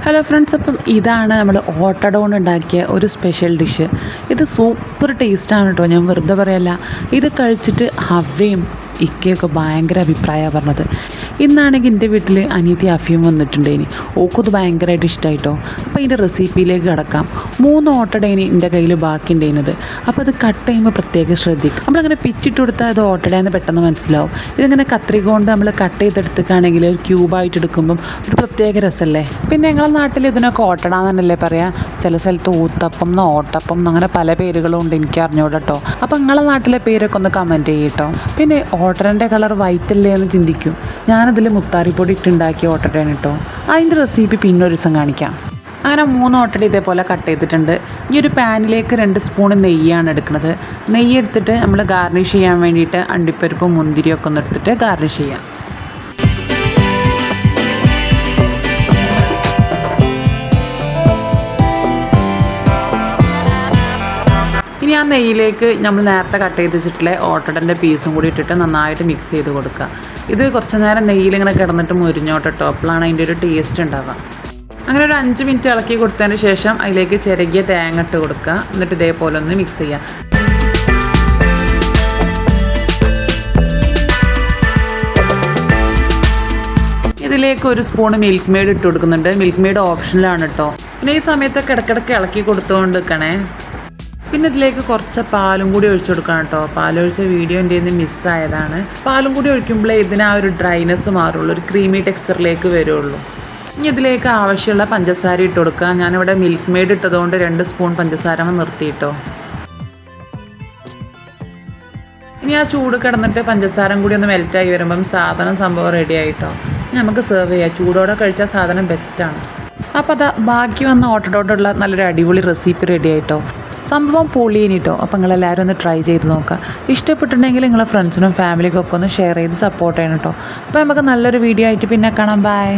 Hello friends, അപ്പം ഇതാണ് നമ്മൾ ഓട്ടട കൊണ്ട് ഉണ്ടാക്കിയ ഒരു സ്പെഷ്യൽ ഡിഷ്. ഇത് സൂപ്പർ ടേസ്റ്റാണ് കേട്ടോ, ഞാൻ വെറുതെ പറയല്ല. ഇത് കഴിച്ചിട്ട് ഹവയും ഇക്കയൊക്കെ ഭയങ്കര അഭിപ്രായമാണ് പറഞ്ഞത്. ഇന്നാണെങ്കിൽ എൻ്റെ വീട്ടിൽ അനിയത്തി അഫിയും വന്നിട്ടുണ്ടേനി. ഓക്കത് ഭയങ്കരമായിട്ട് ഇഷ്ടമായിട്ടോ. അപ്പോൾ ഇതിൻ്റെ റെസിപ്പിയിലേക്ക് കിടക്കാം. 3 ഓട്ടടേനി എൻ്റെ കയ്യിൽ ബാക്കി ഉണ്ടായിരുന്നത്. അപ്പോൾ അത് കട്ട് ചെയ്യുമ്പോൾ പ്രത്യേകം ശ്രദ്ധിക്കും. നമ്മളിങ്ങനെ പിച്ചിട്ട് കൊടുത്താൽ അത് ഓട്ടടയെന്ന് പെട്ടെന്ന് മനസ്സിലാവും. ഇതിങ്ങനെ കത്രിക കൊണ്ട് നമ്മൾ കട്ട് ചെയ്തെടുത്തിട്ടാണെങ്കിൽ ഒരു ക്യൂബായിട്ട് എടുക്കുമ്പം ഒരു പ്രത്യേക രസമല്ലേ. പിന്നെ ഞങ്ങളുടെ നാട്ടിൽ ഇതിനൊക്കെ ഓട്ടട എന്നല്ലേ പറയാം. ചില സ്ഥലത്ത് ഊത്തപ്പം എന്നോ ഓട്ടപ്പം എന്നോ അങ്ങനെ പല പേരുകളും ഉണ്ട്, എനിക്ക് അറിഞ്ഞൂടാ കേട്ടോ. അപ്പോൾ നിങ്ങളുടെ നാട്ടിലെ പേരൊക്കെ ഒന്ന് കമൻറ്റ് ചെയ്യട്ടോ. പിന്നെ ഓട്ടടൻ്റെ കളർ വൈറ്റ് അല്ലേ എന്ന് ചിന്തിക്കും. ഞാനതിൽ മുത്താറിപ്പൊടി ഇട്ടുണ്ടാക്കിയ ഓട്ടടയാണ് കേട്ടോ. അതിൻ്റെ റെസിപ്പി പിന്നെ ഒരു ദിവസം കാണിക്കാം. അങ്ങനെ 3 ഓട്ടട ഇതേപോലെ കട്ട് ചെയ്തിട്ടുണ്ട്. ഈ ഒരു പാനിലേക്ക് 2 സ്പൂൺ നെയ്യാണ് എടുക്കുന്നത്. നെയ്യ് എടുത്തിട്ട് നമ്മൾ ഗാർണിഷ് ചെയ്യാൻ വേണ്ടിയിട്ട് അണ്ടിപ്പരിപ്പും മുന്തിരിയൊക്കെ ഒന്ന് എടുത്തിട്ട് ഗാർണിഷ് ചെയ്യാം. ഇനി ആ നെയ്യിലേക്ക് നമ്മൾ നേരത്തെ കട്ട് ചെയ്ത് വെച്ചിട്ടുള്ള ഓട്ടടൻ്റെ പീസും കൂടി ഇട്ടിട്ട് നന്നായിട്ട് മിക്സ് ചെയ്ത് കൊടുക്കുക. ഇത് കുറച്ച് നേരം നെയ്യിലിങ്ങനെ കിടന്നിട്ട് മുരിഞ്ഞോട്ടോ, അപ്പോഴാണ് അതിൻ്റെ ഒരു ടേസ്റ്റ് ഉണ്ടാവുക. അങ്ങനെ ഒരു 5 മിനിറ്റ് ഇളക്കി കൊടുത്തതിന് ശേഷം അതിലേക്ക് ചിരകിയ തേങ്ങ ഇട്ട് കൊടുക്കുക. എന്നിട്ട് ഇതേപോലെ ഒന്ന് മിക്സ് ചെയ്യുക. ഇതിലേക്ക് 1 സ്പൂൺ മിൽക്ക് മെയ്ഡ് ഇട്ട് കൊടുക്കുന്നുണ്ട്. മിൽക്ക് മെയ്ഡ് ഓപ്ഷനിലാണ് കേട്ടോ. പിന്നെ ഈ സമയത്തൊക്കെ ഇടയ്ക്കിടയ്ക്ക് ഇളക്കി കൊടുത്തുകൊണ്ട് നിൽക്കണേ. പിന്നെ ഇതിലേക്ക് കുറച്ച് പാലും കൂടി ഒഴിച്ചു കൊടുക്കണം കേട്ടോ. പാലൊഴിച്ച വീഡിയോ എൻ്റെ നിന്ന് മിസ്സായതാണ്. പാലും കൂടി ഒഴിക്കുമ്പോഴേ ഇതിന് ആ ഒരു ഡ്രൈനെസ് മാറുള്ളൂ, ഒരു ക്രീമി ടെക്സ്ചറിലേക്ക് വരുള്ളൂ. ഇനി ഇതിലേക്ക് ആവശ്യമുള്ള പഞ്ചസാര ഇട്ട് കൊടുക്കുക. ഞാനിവിടെ മിൽക്ക് മെയ്ഡ് ഇട്ടതുകൊണ്ട് 2 സ്പൂൺ പഞ്ചസാര നിർത്തിയിട്ടോ. ഇനി ആ ചൂട് കിടന്നിട്ട് പഞ്ചസാരം കൂടി ഒന്ന് മെൽറ്റായി വരുമ്പം സംഭവം റെഡി ആയിട്ടോ. ഇനി നമുക്ക് സെർവ് ചെയ്യാം. ചൂടോടെ കഴിച്ചാൽ സാധനം ബെസ്റ്റാണ്. അപ്പോൾ അതാ ബാക്കി വന്ന ഓട്ടടോടുള്ള നല്ലൊരു അടിപൊളി റെസിപ്പി റെഡി ആയിട്ടോ. സംഭവം പൊളിയേനിട്ടോ. അപ്പോൾ നിങ്ങളെല്ലാവരും ഒന്ന് ട്രൈ ചെയ്ത് നോക്കുക. ഇഷ്ടപ്പെട്ടിട്ടുണ്ടെങ്കിൽ നിങ്ങളെ ഫ്രണ്ട്സിനും ഫാമിലിക്കും ഒക്കെ ഒന്ന് ഷെയർ ചെയ്ത് സപ്പോർട്ട് ചെയ്യണം കേട്ടോ. അപ്പോൾ നമുക്ക് നല്ലൊരു വീഡിയോ ആയിട്ട് പിന്നെ കാണാം. ബൈ.